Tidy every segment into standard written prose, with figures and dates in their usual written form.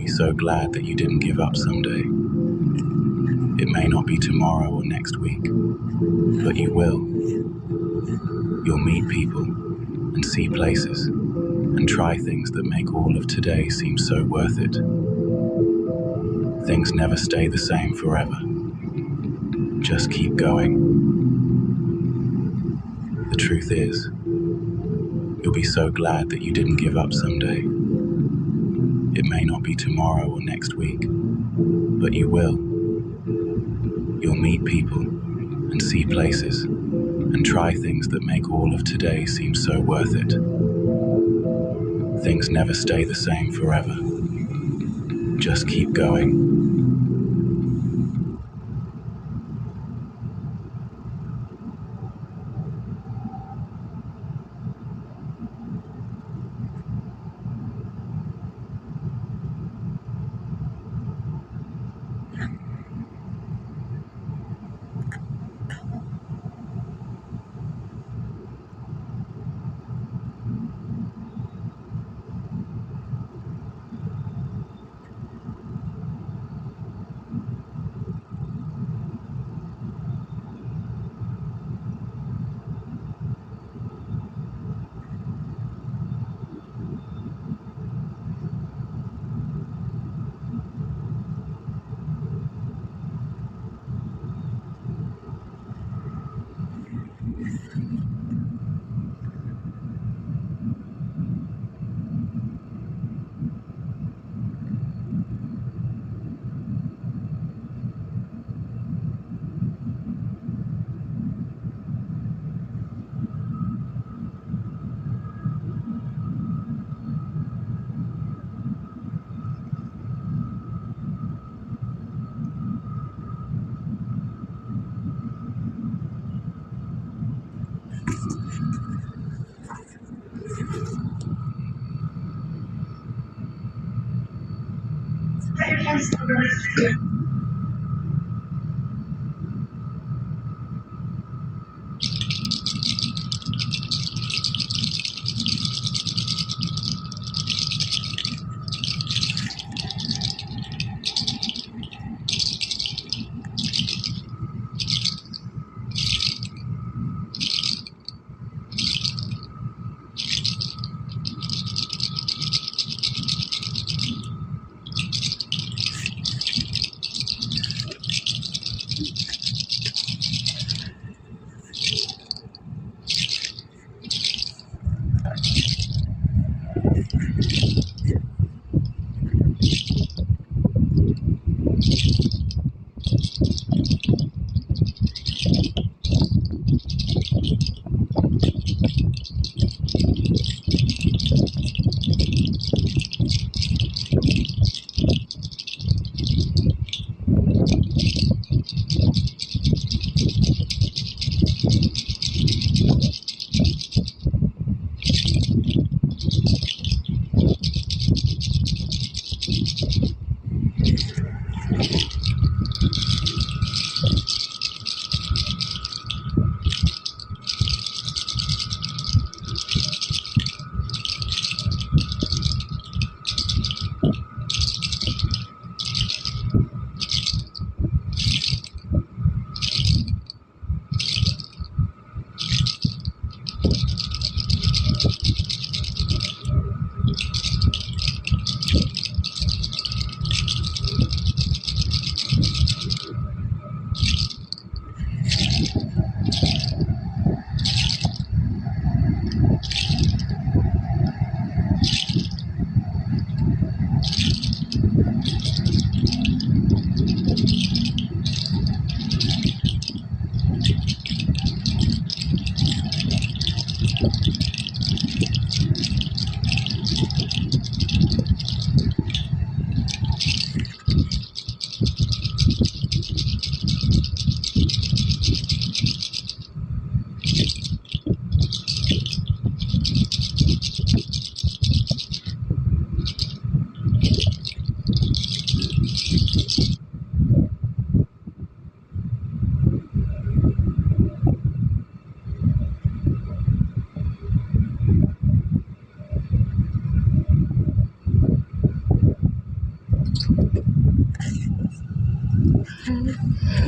be so glad that you didn't give up someday. It may not be tomorrow or next week, but you will. You'll meet people and see places and try things that make all of today seem so worth it. Things never stay the same forever. Just keep going. The truth is, you'll be so glad that you didn't give up someday. It may not be tomorrow or next week, but you will. You'll meet people and see places and try things that make all of today seem so worth it. Things never stay the same forever. Just keep going.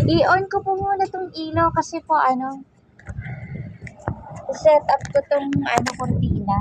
I-on ko po muna tong ilaw kasi po set up ko tong kurtina.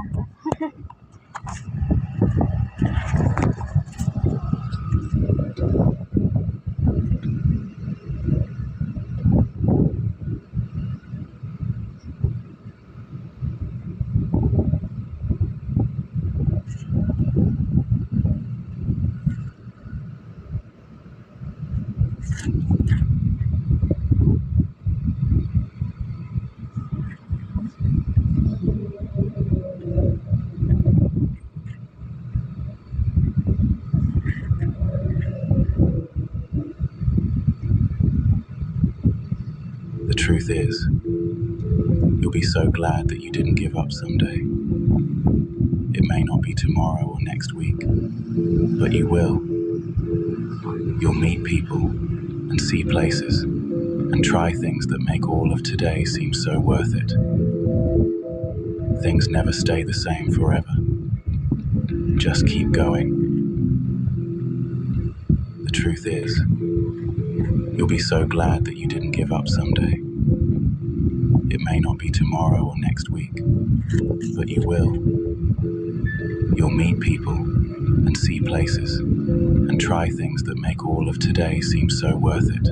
The truth is, you'll be so glad that you didn't give up someday. It may not be tomorrow or next week, but you will. You'll meet people and see places and try things that make all of today seem so worth it. Things never stay the same forever. Just keep going. The truth is, you'll be so glad that you didn't give up someday. It may not be tomorrow or next week, but you will. You'll meet people and see places and try things that make all of today seem so worth it.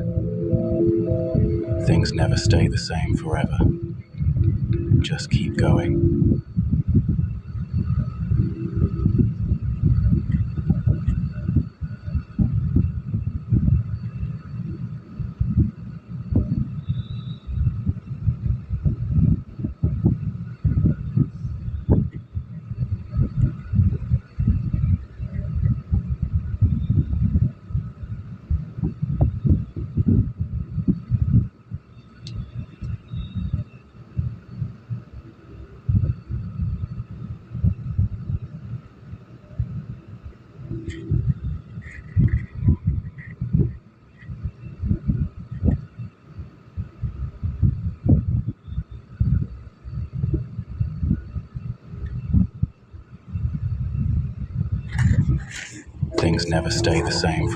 Things never stay the same forever. Just keep going. Things never stay the same.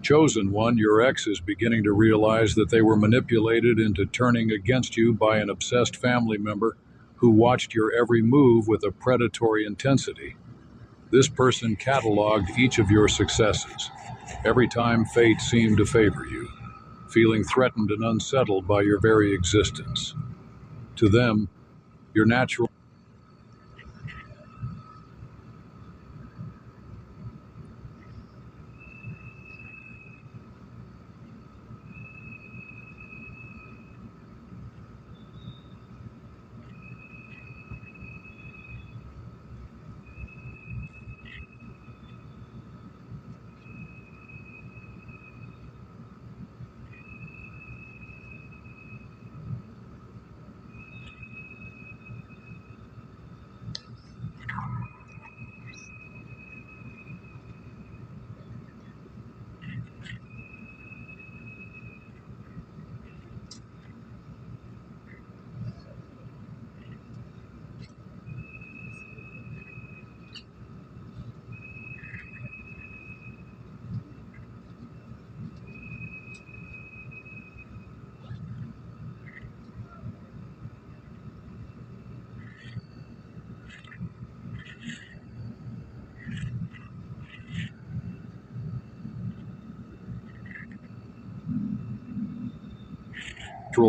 Chosen one, your ex is beginning to realize that they were manipulated into turning against you by an obsessed family member who watched your every move with a predatory intensity. This person cataloged each of your successes, every time fate seemed to favor you, feeling threatened and unsettled by your very existence. To them, your natural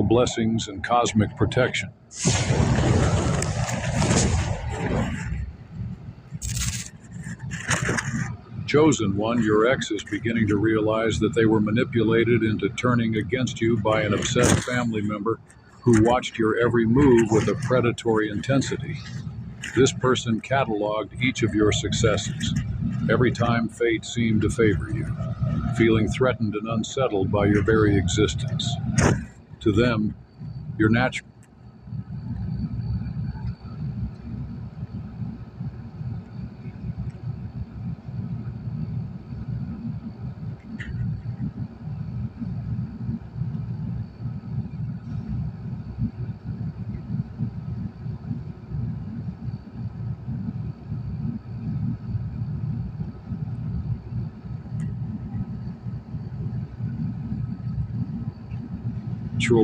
blessings and cosmic protection. Chosen one, your ex is beginning to realize that they were manipulated into turning against you by an obsessed family member who watched your every move with a predatory intensity. This person cataloged each of your successes, every time fate seemed to favor you, feeling threatened and unsettled by your very existence. To them, your natural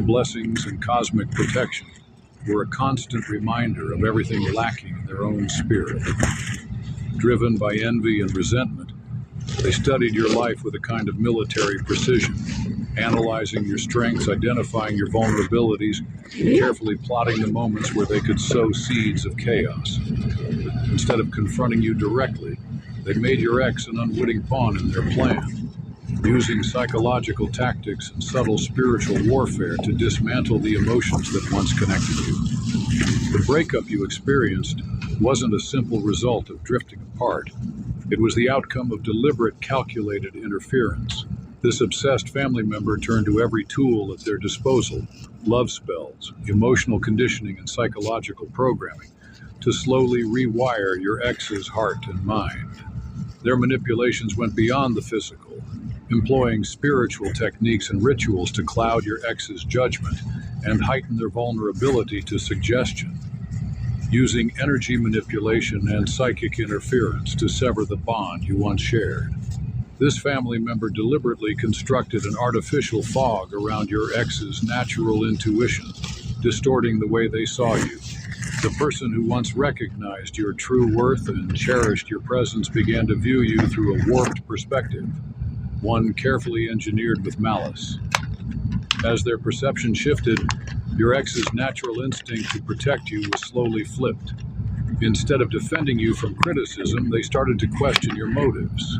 blessings and cosmic protection were a constant reminder of everything lacking in their own spirit. Driven by envy and resentment, they studied your life with a kind of military precision, analyzing your strengths, identifying your vulnerabilities, and carefully plotting the moments where they could sow seeds of chaos. Instead of confronting you directly, they made your ex an unwitting pawn in their plan, using psychological tactics and subtle spiritual warfare to dismantle the emotions that once connected you. The breakup you experienced wasn't a simple result of drifting apart. It was the outcome of deliberate, calculated interference. This obsessed family member turned to every tool at their disposal, love spells, emotional conditioning, and psychological programming, to slowly rewire your ex's heart and mind. Their manipulations went beyond the physical, employing spiritual techniques and rituals to cloud your ex's judgment and heighten their vulnerability to suggestion, using energy manipulation and psychic interference to sever the bond you once shared. This family member deliberately constructed an artificial fog around your ex's natural intuition, distorting the way they saw you. The person who once recognized your true worth and cherished your presence began to view you through a warped perspective, one carefully engineered with malice. As their perception shifted, your ex's natural instinct to protect you was slowly flipped. Instead of defending you from criticism, they started to question your motives.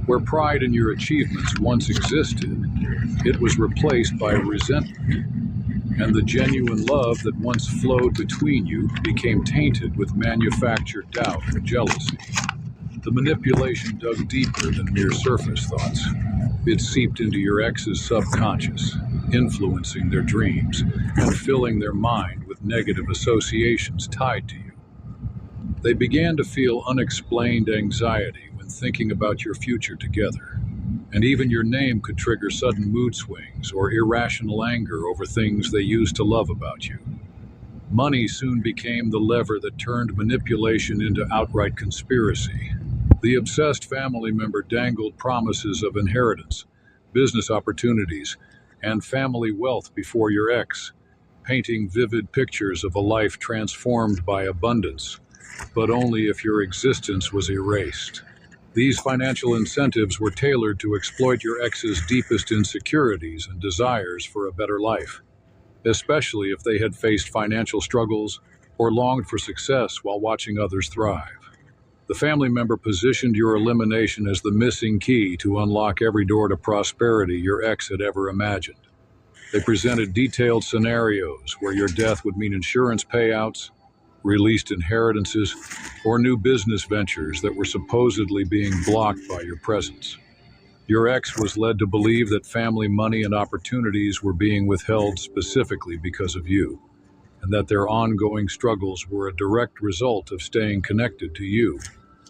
Where pride in your achievements once existed, it was replaced by resentment, and the genuine love that once flowed between you became tainted with manufactured doubt and jealousy. The manipulation dug deeper than mere surface thoughts. It seeped into your ex's subconscious, influencing their dreams and filling their mind with negative associations tied to you. They began to feel unexplained anxiety when thinking about your future together, and even your name could trigger sudden mood swings or irrational anger over things they used to love about you. Money soon became the lever that turned manipulation into outright conspiracy. The obsessed family member dangled promises of inheritance, business opportunities, and family wealth before your ex, painting vivid pictures of a life transformed by abundance, but only if your existence was erased. These financial incentives were tailored to exploit your ex's deepest insecurities and desires for a better life, especially if they had faced financial struggles or longed for success while watching others thrive. The family member positioned your elimination as the missing key to unlock every door to prosperity your ex had ever imagined. They presented detailed scenarios where your death would mean insurance payouts, released inheritances, or new business ventures that were supposedly being blocked by your presence. Your ex was led to believe that family money and opportunities were being withheld specifically because of you, and that their ongoing struggles were a direct result of staying connected to you.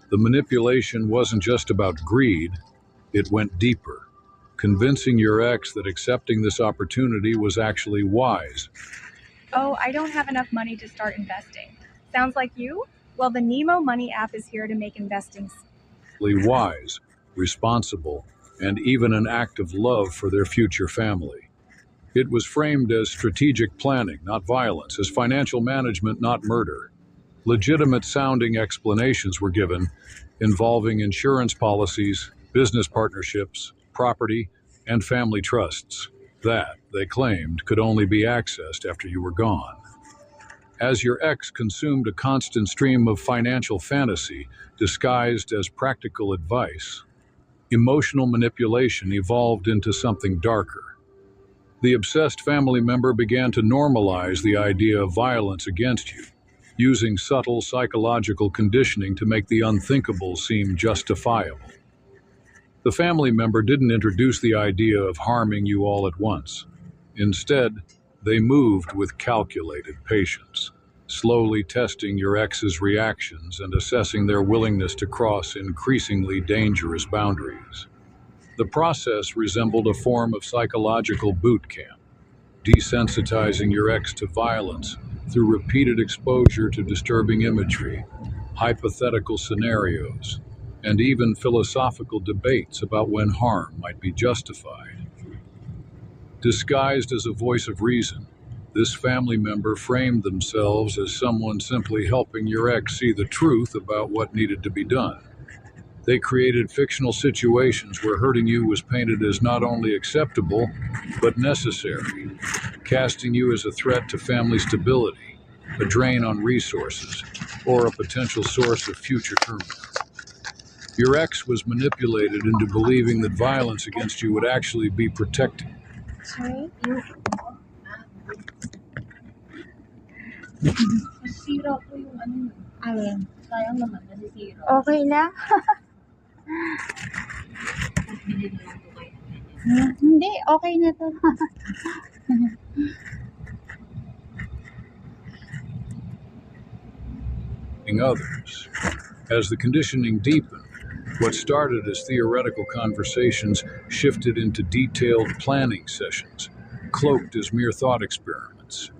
The manipulation wasn't just about greed, it went deeper, convincing your ex that accepting this opportunity was actually wise. Oh, I don't have enough money to start investing. Sounds like you? Well, the Nemo Money app is here to make investing Wise, responsible, and even an act of love for their future family. It was framed as strategic planning, not violence, as financial management, not murder. Legitimate sounding explanations were given, involving insurance policies, business partnerships, property, and family trusts that, they claimed, could only be accessed after you were gone. As your ex consumed a constant stream of financial fantasy disguised as practical advice, Emotional manipulation evolved into something darker. The obsessed family member began to normalize the idea of violence against you, using subtle psychological conditioning to make the unthinkable seem justifiable. The family member didn't introduce the idea of harming you all at once. Instead, they moved with calculated patience, slowly testing your ex's reactions and assessing their willingness to cross increasingly dangerous boundaries. The process resembled a form of psychological boot camp, desensitizing your ex to violence through repeated exposure to disturbing imagery, hypothetical scenarios, and even philosophical debates about when harm might be justified. Disguised as a voice of reason, this family member framed themselves as someone simply helping your ex see the truth about what needed to be done. They created fictional situations where hurting you was painted as not only acceptable, but necessary, casting you as a threat to family stability, a drain on resources, or a potential source of future turmoil. Your ex was manipulated into believing that violence against you would actually be protecting. Sorry? Nasira po yung ano. Alin? Sayang naman, nasisira. Okay lang? Bili na lang po kayo ng ganyan. Hindi, okay na to. Others. As the conditioning deepened, what started as theoretical conversations shifted into detailed planning sessions, cloaked as mere thought experiments.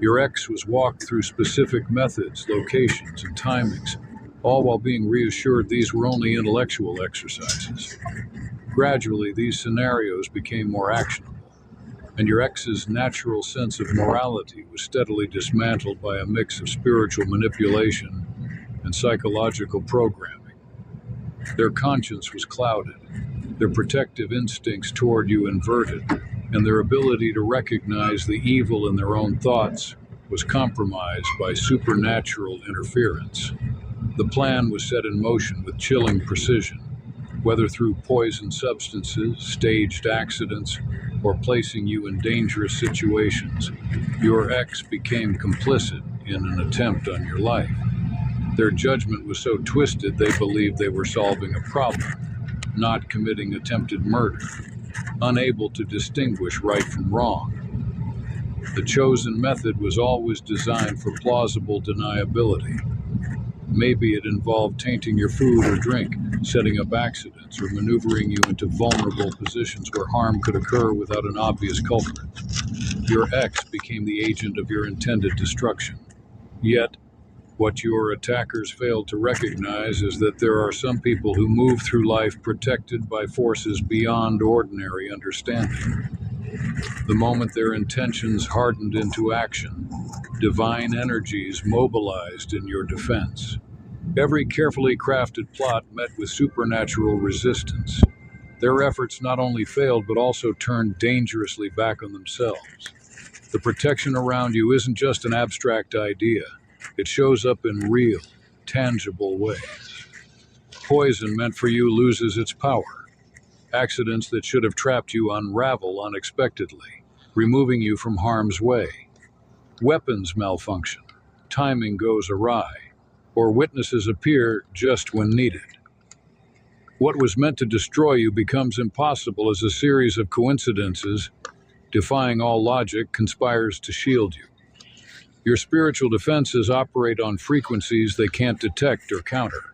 Your ex was walked through specific methods, locations, and timings, all while being reassured these were only intellectual exercises. Gradually, these scenarios became more actionable, and your ex's natural sense of morality was steadily dismantled by a mix of spiritual manipulation and psychological programming. Their conscience was clouded, their protective instincts toward you inverted, and their ability to recognize the evil in their own thoughts was compromised by supernatural interference. The plan was set in motion with chilling precision, whether through poisoned substances, staged accidents, or placing you in dangerous situations. Your ex became complicit in an attempt on your life. Their judgment was so twisted they believed they were solving a problem, not committing attempted murder, unable to distinguish right from wrong. The chosen method was always designed for plausible deniability. Maybe it involved tainting your food or drink, setting up accidents, or maneuvering you into vulnerable positions where harm could occur without an obvious culprit. Your ex became the agent of your intended destruction. Yet, what your attackers failed to recognize is that there are some people who move through life protected by forces beyond ordinary understanding. The moment their intentions hardened into action, divine energies mobilized in your defense. Every carefully crafted plot met with supernatural resistance. Their efforts not only failed but also turned dangerously back on themselves. The protection around you isn't just an abstract idea. It shows up in real, tangible ways. Poison meant for you loses its power. Accidents that should have trapped you unravel unexpectedly, removing you from harm's way. Weapons malfunction, timing goes awry, or witnesses appear just when needed. What was meant to destroy you becomes impossible as a series of coincidences, defying all logic, conspires to shield you. Your spiritual defenses operate on frequencies they can't detect or counter.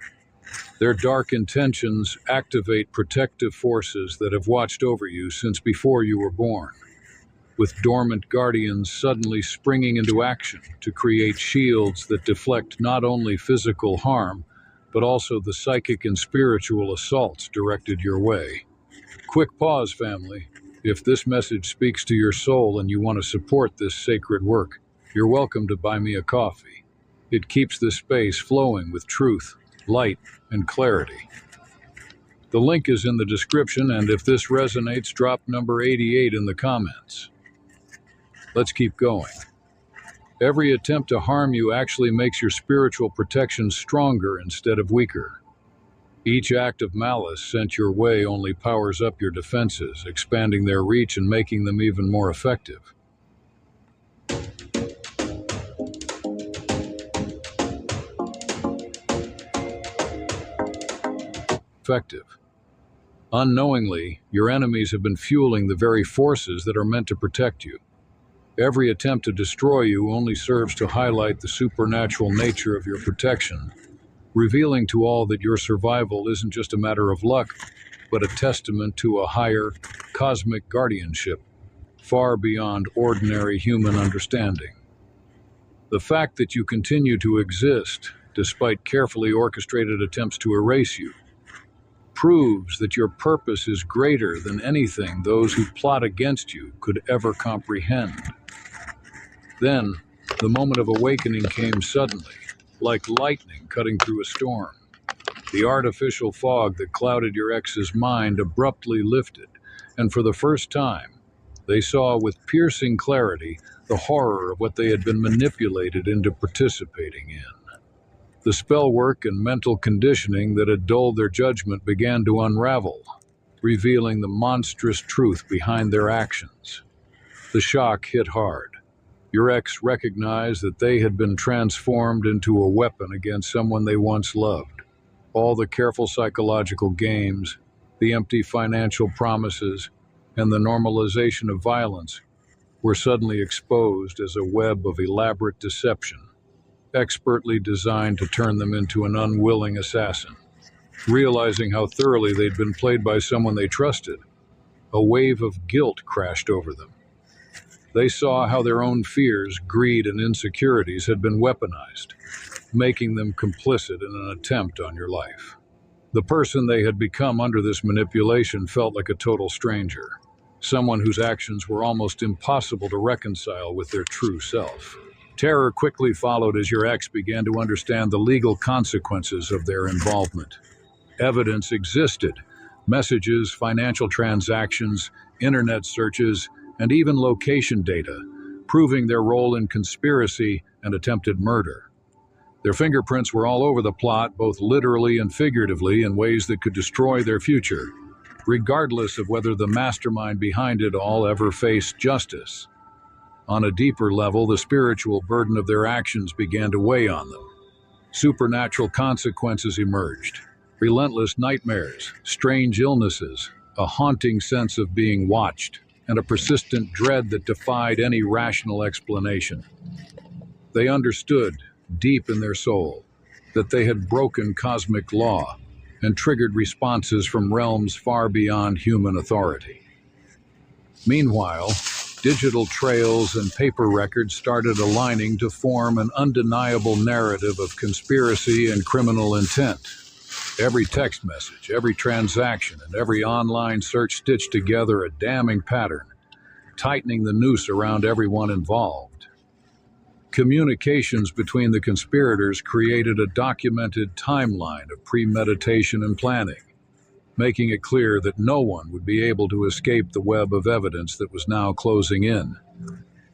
Their dark intentions activate protective forces that have watched over you since before you were born, with dormant guardians suddenly springing into action to create shields that deflect not only physical harm, but also the psychic and spiritual assaults directed your way. Quick pause, family. If this message speaks to your soul and you want to support this sacred work, you're welcome to buy me a coffee. It keeps this space flowing with truth, light, and clarity. The link is in the description, and if this resonates, drop number 88 in the comments. Let's keep going. Every attempt to harm you actually makes your spiritual protection stronger instead of weaker. Each act of malice sent your way only powers up your defenses, expanding their reach and making them even more effective. Unknowingly, your enemies have been fueling the very forces that are meant to protect you. Every attempt to destroy you only serves to highlight the supernatural nature of your protection, revealing to all that your survival isn't just a matter of luck, but a testament to a higher, cosmic guardianship, far beyond ordinary human understanding. The fact that you continue to exist, despite carefully orchestrated attempts to erase you, proves that your purpose is greater than anything those who plot against you could ever comprehend. Then, the moment of awakening came suddenly, like lightning cutting through a storm. The artificial fog that clouded your ex's mind abruptly lifted, and for the first time, they saw with piercing clarity the horror of what they had been manipulated into participating in. The spellwork and mental conditioning that had dulled their judgment began to unravel, revealing the monstrous truth behind their actions. The shock hit hard. Your ex recognized that they had been transformed into a weapon against someone they once loved. All the careful psychological games, the empty financial promises, and the normalization of violence were suddenly exposed as a web of elaborate deception, expertly designed to turn them into an unwilling assassin. Realizing how thoroughly they'd been played by someone they trusted, a wave of guilt crashed over them. They saw how their own fears, greed, and insecurities had been weaponized, making them complicit in an attempt on your life. The person they had become under this manipulation felt like a total stranger, someone whose actions were almost impossible to reconcile with their true self. Terror quickly followed as your ex began to understand the legal consequences of their involvement. Evidence existed: messages, financial transactions, internet searches, and even location data, proving their role in conspiracy and attempted murder. Their fingerprints were all over the plot, both literally and figuratively, in ways that could destroy their future, regardless of whether the mastermind behind it all ever faced justice. On a deeper level, the spiritual burden of their actions began to weigh on them. Supernatural consequences emerged: relentless nightmares, strange illnesses, a haunting sense of being watched, and a persistent dread that defied any rational explanation. They understood, deep in their soul, that they had broken cosmic law and triggered responses from realms far beyond human authority. Meanwhile, digital trails and paper records started aligning to form an undeniable narrative of conspiracy and criminal intent. Every text message, every transaction, and every online search stitched together a damning pattern, tightening the noose around everyone involved. Communications between the conspirators created a documented timeline of premeditation and planning, making it clear that no one would be able to escape the web of evidence that was now closing in.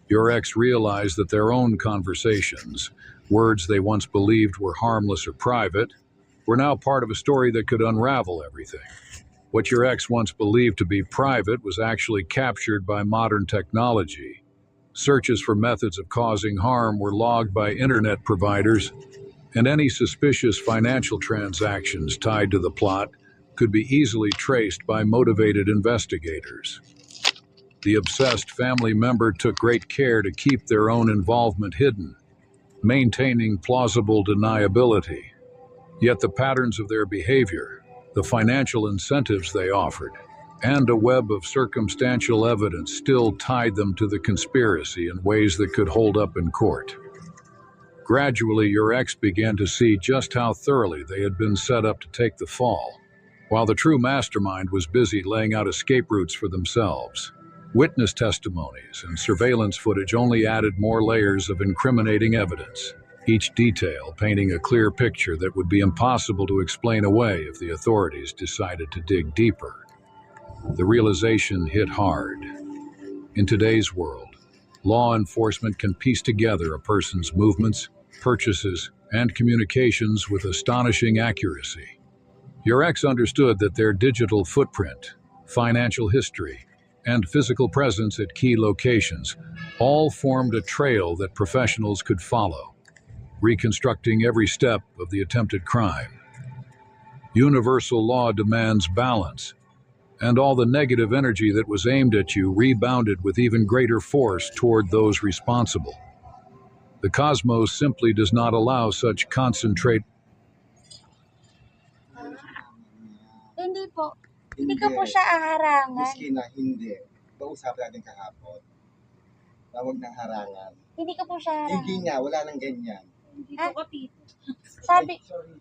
Your ex realized that their own conversations, words they once believed were harmless or private, were now part of a story that could unravel everything. What your ex once believed to be private was actually captured by modern technology. Searches for methods of causing harm were logged by internet providers, and any suspicious financial transactions tied to the plot could be easily traced by motivated investigators. The obsessed family member took great care to keep their own involvement hidden, maintaining plausible deniability. Yet the patterns of their behavior, the financial incentives they offered, and a web of circumstantial evidence still tied them to the conspiracy in ways that could hold up in court. Gradually, your ex began to see just how thoroughly they had been set up to take the fall, while the true mastermind was busy laying out escape routes for themselves. Witness testimonies and surveillance footage only added more layers of incriminating evidence, each detail painting a clear picture that would be impossible to explain away if the authorities decided to dig deeper. The realization hit hard. In today's world, law enforcement can piece together a person's movements, purchases, and communications with astonishing accuracy. Your ex understood that their digital footprint, financial history, and physical presence at key locations all formed a trail that professionals could follow, reconstructing every step of the attempted crime. Universal law demands balance, and all the negative energy that was aimed at you rebounded with even greater force toward those responsible. The cosmos simply does not allow such concentrate. Hindi po. Hindi ko po siya aharangan. Miski na hindi. Kausap natin kahapon. Tawag ng harangan. Hindi ko po siya Hindi aharangan. nga, wala nang ganyan. Hindi Ha? ko kapito. Sabi, Ay, sorry.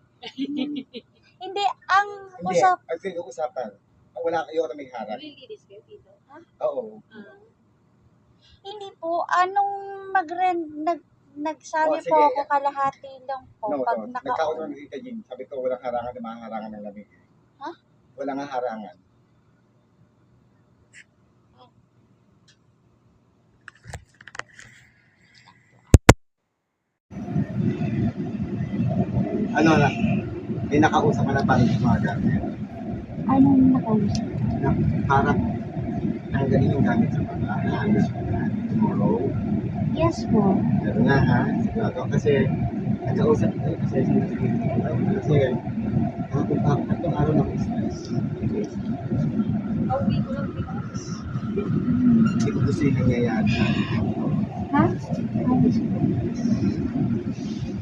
hindi, ang Hindi, usap, ang pinag-uusapan. Wala kayo na may harang. Lilinis kayo dito. Oo. hindi po, anong nagsabi Oh, sige. po ako kalahati lang po No, pag no. naka Nagkakaroon ng Tita Jean. Sabi ko, walang harangan na mga harangan ng lamig. Ha? Walang harangan. Ano na? May nakausap ka na parang mga gamit. Anong nakausap? Na parang tanggalin yung gamit sa mga alis ko na tomorrow. Yes po. Pero nga ha, sigurado kasi nagkausap ko kasi sinasabihin ko kasi kapag tatlong araw ng stress. Pauwi ko lang dito. Hindi ko gusto yung nangyayari. Ha?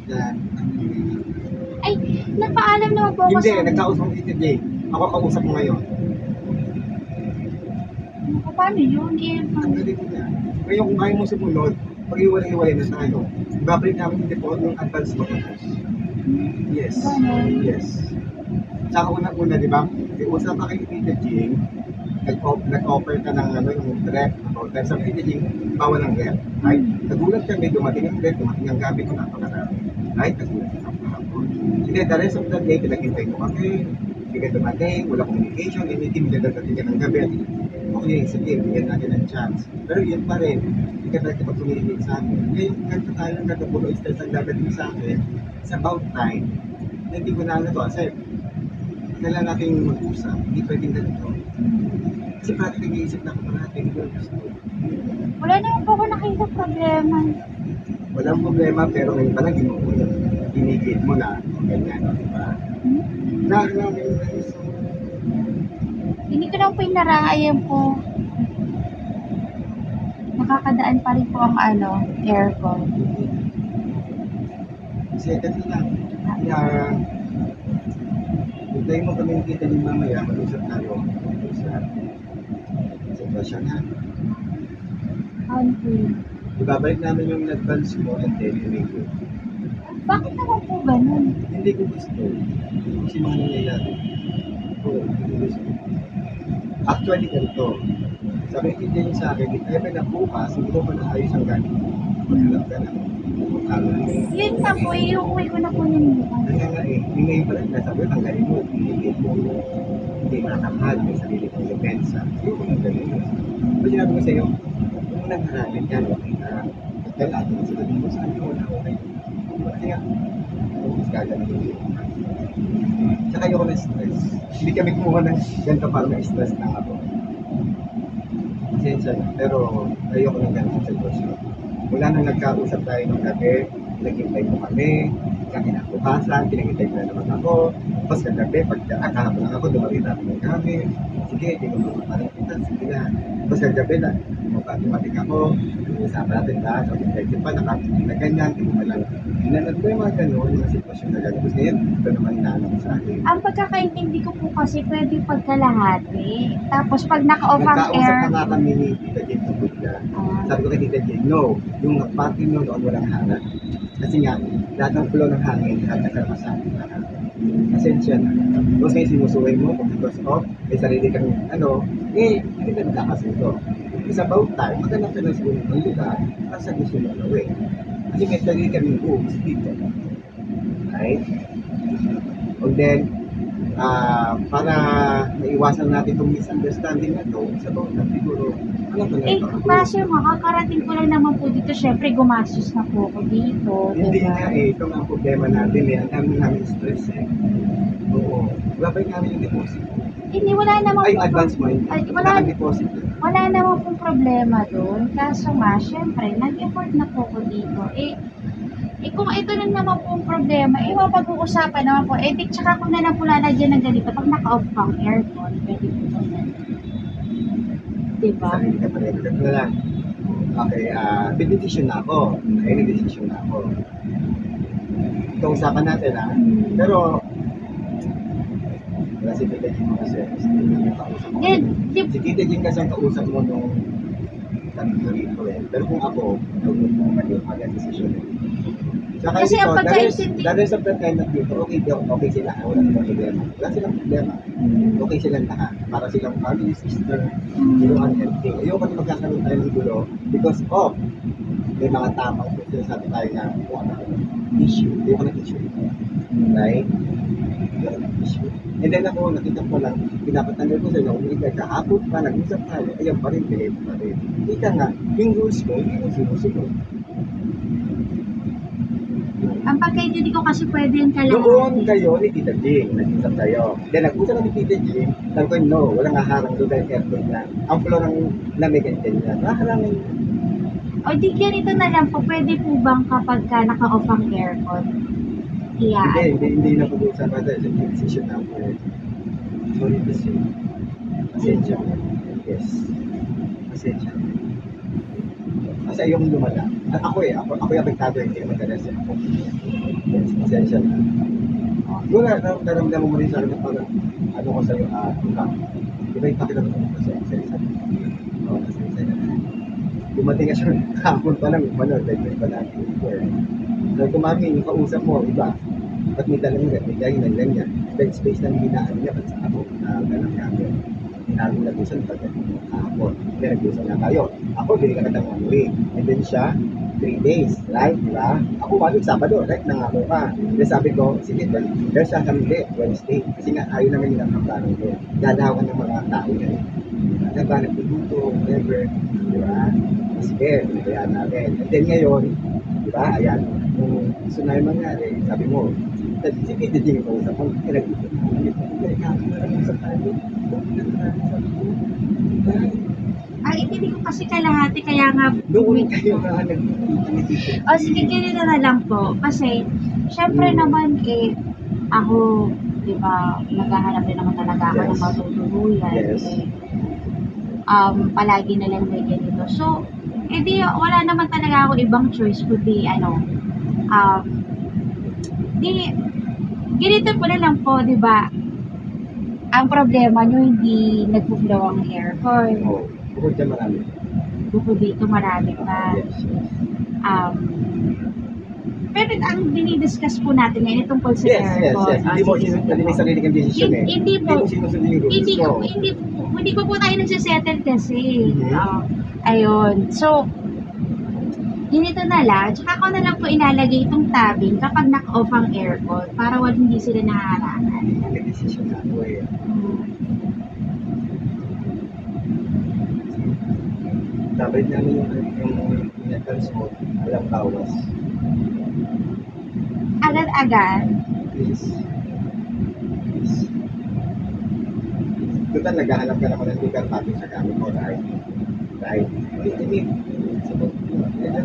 Na, Ay, nagpaalam naman po ako hindi, sa... nagkausap ko today. Ako kausap mo ngayon. Paano yun? Tanggalin mo na. Ngayon kung kaya mo sumunod, pag-iwalay-iwalay na tayo. Ibabalik namin yung default ng advance mo. Yes. Yes. Tsaka una-una, di ba? Usap pa kayo ni Tita Jing, nag-offer ka ng yung rep. Dahil sa Tita Jing, bawal ang rep. Right? Nagulat kami, dumating ang rep, dumating ang gabi ko, napakarami. Right? Nagulat ka kahapon. Hindi, the rest of the day, pinaghintay ko kami. Hindi ka dumating, wala communication, anything, dadating ka ng gabi. Okay, sige, bigyan natin ng chance. Pero yun pa rin, hindi ka talaga pag-communicate sa amin. Ngayon, ganito tayo ng katapulo, stress ang dadating sa akin, sa about time, na hindi ko na ano to, kasi kailangan natin mag-usap, hindi pwedeng ganito. Kasi parang nag-iisip na ako natin, hindi ko gusto. Wala naman po ako nakita problema. Walang problema, pero ngayon pala, ginigit mo na, ganyan, di ba? Namin na gusto. Hindi ko lang po inarangayan po. Nakakadaan pa rin po ang aircon. Kasi ganito lang. Kaya, hintay mo kami kita din mamaya, mag-usap tayo. Mag-usap. Sitwasyon ha. Ano po yun? Ibabalik namin yung advance mo and then you make it. Bakit naman po ganun? Hindi ko gusto. Kasi mga nangyayari. Oo, hindi ko gusto. Actually, ganito. Sabi kita niyo sa akin, kaya may nabukas, hindi mo pa naayos ang gamit mo. Maghanap ka na. Yun na po, iuwi ko na po yun bukas. Kaya nga eh, yung ngayon pala sinasabi, tanggalin mo, pinigit mo, hindi makakahal, may sarili kong depensa. Hindi ko nang galing. Pag sinabi ko sa iyo, kung mo nang harapin yan, okay na. Dahil atin ang sinabi mo sa akin, wala okay. Kasi nga, kung iskaga na hindi. Tsaka ayoko na stress. Hindi kami kumuha ng ganito para ma-stress na ako. Pasensya na, pero ayoko ng ganito sitwasyon. Mula nang nagkausap tayo ng gabi, naghintay mo kami, kinabukasan, pinagintay ko na naman ako. Tapos kagabi, pag akahapon lang ako, dumating natin ng gamit. Sige, hindi ko mapaparin kita, sige na. Tapos kagabi na, dumating ako, usapan natin lahat, so effective pa, nakapagin na ganyan, hindi mo lang. Hinanap ko yung mga gano'n, yung sitwasyon na gano'n. Tapos ngayon, ito naman inaanap ko sa akin. Ang pagkakaintindi ko po kasi pwede pagkalahati. Tapos pag naka-off ang Nagkausap air, na nga kami ni Tita Jen tungkol na. Sabi ko kay Tita Jen, no, yung party nyo noon walang harap. Kasi nga, lahat ng flow ng hangin, lahat nagkakasabi na. Pasensya na. Tapos ngayon sinusuway mo, kung because of, may sarili kang hindi ka nagkakasunto. It's about time, maghanap ka ng sumunod ng lugar para sa gusto mo gawin. Kasi may sarili kaming rules dito. Right? And then, para maiwasan natin itong misunderstanding na ito, sa bawat na siguro, alam ko na ito. kaso makakarating ko lang naman po dito, syempre gumastos na po ako dito. Hindi Diba? nga ito nga ang problema natin Ang dami namin stress Oo. Babalik namin yung deposit. Hindi, wala namang Ay, yung advance mo, hindi. Ay, Wala kang deposit. wala namang pong problema doon. Kaso nga, syempre, nag-effort na po ko dito. Kung ito lang naman pong problema, mapag-uusapan naman po. Tsaka kung na lang po lalagyan ng ganito, pag naka-off pang aircon, pwede po po yan. Diba? Sarili ka pa rin. Ito na lang. Okay, decision na ako. Ay, nag-decision na ako. Ito usapan natin, ha? Pero, wala si Tita Jim mo kasi. Yung kausap mo. Si Tita Jim kasi ang kausap mo nung rito eh. Pero kung ako, mag-decision eh. Saka Kasi dito, ang pagkaintindi- the rest of the tenant dito, okay sila. Wala silang problema. Wala silang problema. Okay silang lahat. Para silang family, sister, gulo and everything. Ayoko na magkakaroon tayo ng gulo because of may mga tamang sinasabi tayo na kung ano issue. Ayoko na issue. Right? Ayoko na issue. And then ako, nakita ko lang, pinapatanggal ko sa inyo, umigay kahapon pa, nag-usap tayo, ayun pa rin, behave pa rin. Ika nga, yung rules ko, hindi ko sinusunod. Ang pagkaintindi ko kasi pwede yung kalahati. Noon kayo ni Tita Jing, nag-usap tayo. Then nag-usap kami ni Tita Jing, sabi ko, no, walang haharang doon dahil aircon na. Ang floor ng lamig and ganyan. Haharangin. O di ganito na lang po, pwede po bang kapag ka naka-off ang aircon? Hindi na pag-uusapan dahil yung decision na ako. Sorry to say. Pasensya. Yes. Pasensya. Kasi ayokong lumala. Ako yung apektado, hindi naman talaga ako. Yes, pasensya na. Siguro naramdaman mo rin sa akin parang ano ko sa'yo, di ba yung pakiramdam mo kasi pasensya na. Oo, pasensya na. Dumating ka siya, kahapon pa lang, dahil pa natin ito eh. Nung kumami, yung kausap mo, iba. Ba't may dalang ganyan. Bed space na hinaan niya, ba't sa ako, dalang namin. Hinaan mo nag-usan pa kahapon. Then nag-usan na tayo. Ako, bili ka na ng 1 week. And then siya, 3 days, right? Diba? Ako, 1 week, Sabado, right? Nangako ka. Then sabi ko, sige, there's siya kami din, Wednesday. Kasi nga, ayaw naman yung nakaplano ko. Dadahawan ng mga tao yan. Nagbanag dito, whatever. Diba? Sige, pinagayaan namin. And then ngayon, diba? Ayan. Kung gusto na yung mangyari, sabi mo, sige, hindi yung kausap mo. Pinag-usap mo. Pinag-usap tayo. Hindi ko kasi kalahati, kaya nga... Doon kayo na nag-usap. O sige, ganito na lang po. Kasi, syempre naman ako, di ba, naghahanap din naman talaga ako ng matutuluyan. Yes. Palagi na lang may ganito. So, wala naman talaga ako ibang choice kundi ganito po na lang po, di ba? Ang problema nyo, hindi nagpo-flow ang aircon. Oo. Bukod dyan marami. Bukod dito, marami pa. Yes. Pero ang dinidiscuss po natin ngayon tungkol sa Yes. aircon. Hindi mo sinusunod may sarili kang desisyon eh. Hindi po. Hindi mo sinusunod yung rules ko. Hindi po tayo nagsisettle kasi. Mhm. Ayun. So, ganito na lang. Tsaka ako na lang po ilalagay itong tabing kapag naka-off ang aircon para hindi sila naharangan. May desisyon na ako eh. Dapat namin yung netals mo, alam bawas. Agad-agad. Please. Total, naghahanap ka naman ng legal copy sa gamit mo, right? Right?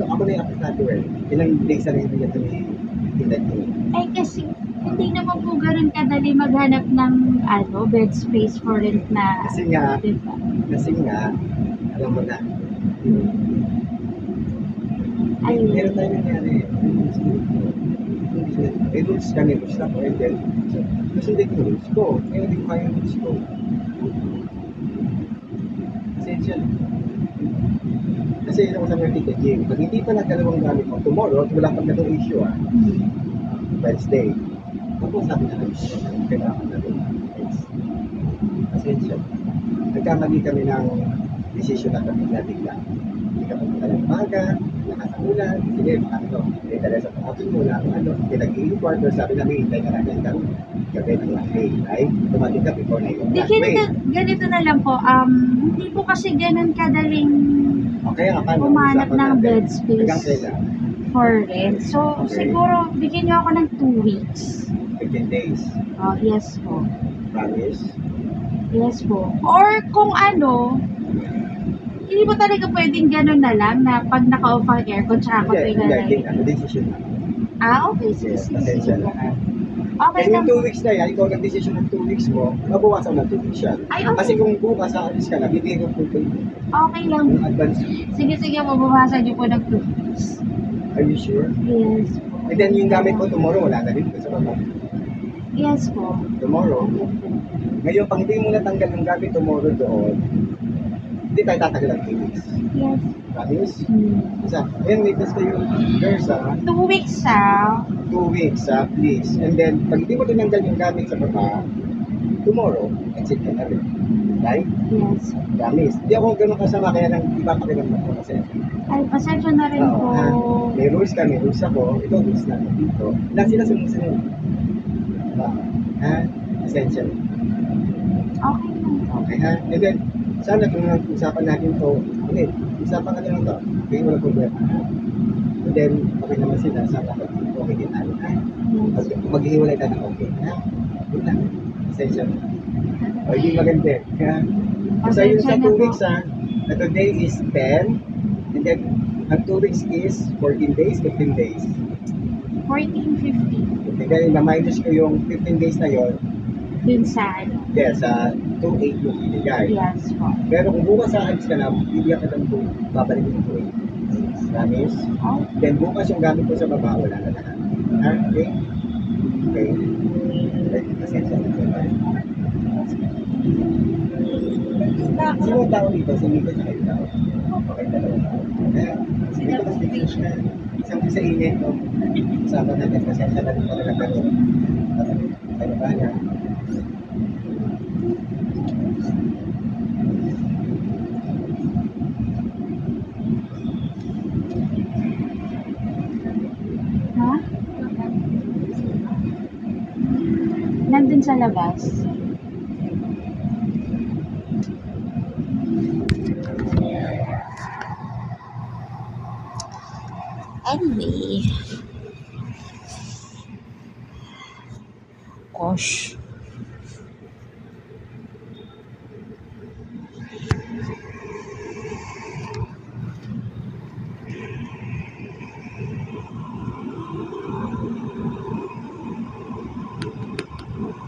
Ako na yung apektado eh. Ilang days na rin niya ito ni Tinagin. Kasi hindi naman po ganun kadali maghanap ng bed space for rent na. Kasi nga, diba? alam mo na. Ayun. Meron tayo nangyari. May rules kami, rules na ko, and then, kasi hindi ko rules ko. Kaya hindi ko kaya yung rules ko. Essential. Kasi yun ako sa mga Tita Jing. Pag hindi pa nagdalawang gamit mo, tomorrow, wala pang ganong issue Wednesday. Tapos sabi na lang, kailangan na rin. Essential. Nagkamali kami ng decision na kami na bigla. Hindi ka pumunta ng umaga, lakas ang ulan, sige, may dala sa pangapin mo lang, pinag-i-import, or sabi namin, hintay ka natin ng gabi ng one day, right? Dumating ka before na yung last way. Ganito na lang po, hindi po kasi ganun kadaling umanap ng bed space for rent. So, siguro, bigyan niyo ako ng 2 weeks. 15 days. Yes po. Promise? Yes po. Or kung ano, hindi mo talaga pwedeng gano'n na lang na pag naka-off ang aircon tsaka ako Hindi, tingnan. ano, decision na. Okay. Sige, Yes, sige, pasensya sige na. po. Okay Then lang yung 2 po. weeks na yan, ikaw nag-decision ng 2 weeks mo, mabawasan ng 2 weeks yan. Ay, okay. Kasi kung bukas aalis ka na, bibigyan ko po Okay lang. yung advance. Sige, mababawasan niyo po ng 2 weeks. Are you sure? Yes po. And then yung gamit ko tomorrow, wala na rin sa baba. Yes po. Tomorrow. Ngayon, pag hindi mo natanggal yung gamit tomorrow doon, hindi tayo tatagal ng 2 weeks. Yes. Promise? Hmm. Isa. Ayan, witness kayo. Girls, 2 weeks 2 weeks, please. And then, pag hindi mo tinanggal yung gamit sa baba, tomorrow, exit ka na rin. Right? Yes. Promise. Hindi ako ganun kasama, kaya lang iba pakiramdam ko kasi. Ay, pasensya na rin Oo, po. ha? May rules ka, may rules ako. Ito, rules natin dito. Lahat sila sumusunod. Ha? Pasensya. Okay lang. Okay, ha? And then, sana kung usapan natin to, okay, usapan ka lang to. Okay, wala problema. And then, okay naman sila, sana okay din tayo, ha? Yes. Maghihiwalay tayo ng okay, ha? Yun lang. Pasensya. O, hindi maganda, ha? So, yun sa 2 weeks, ha? Na today is 10, and then, ang 2 weeks is 14 days, 15 days. 14.50. Okay, then, na-minus ko yung 15 days na yon. Dun sa ano. Yes, 2.8 yung ibigay. Yes po. Pero kung bukas aalis ka na, bibigyan ka ng babalik yung 2.8. Promise? Oh, Then bukas yung gamit ko sa baba, wala na lahat. Ha? Okay? Okay. Okay, pasensya na tayo. Sino ang tao dito? Si Mika sa kayo tao? Okay, dalawa tao. Sige ko mas dito siya. Isang sa init, no? Usapan natin, pasensya na rin talaga pero tayo ba niya? ha? Nandun sa labas. Anyway. Gosh.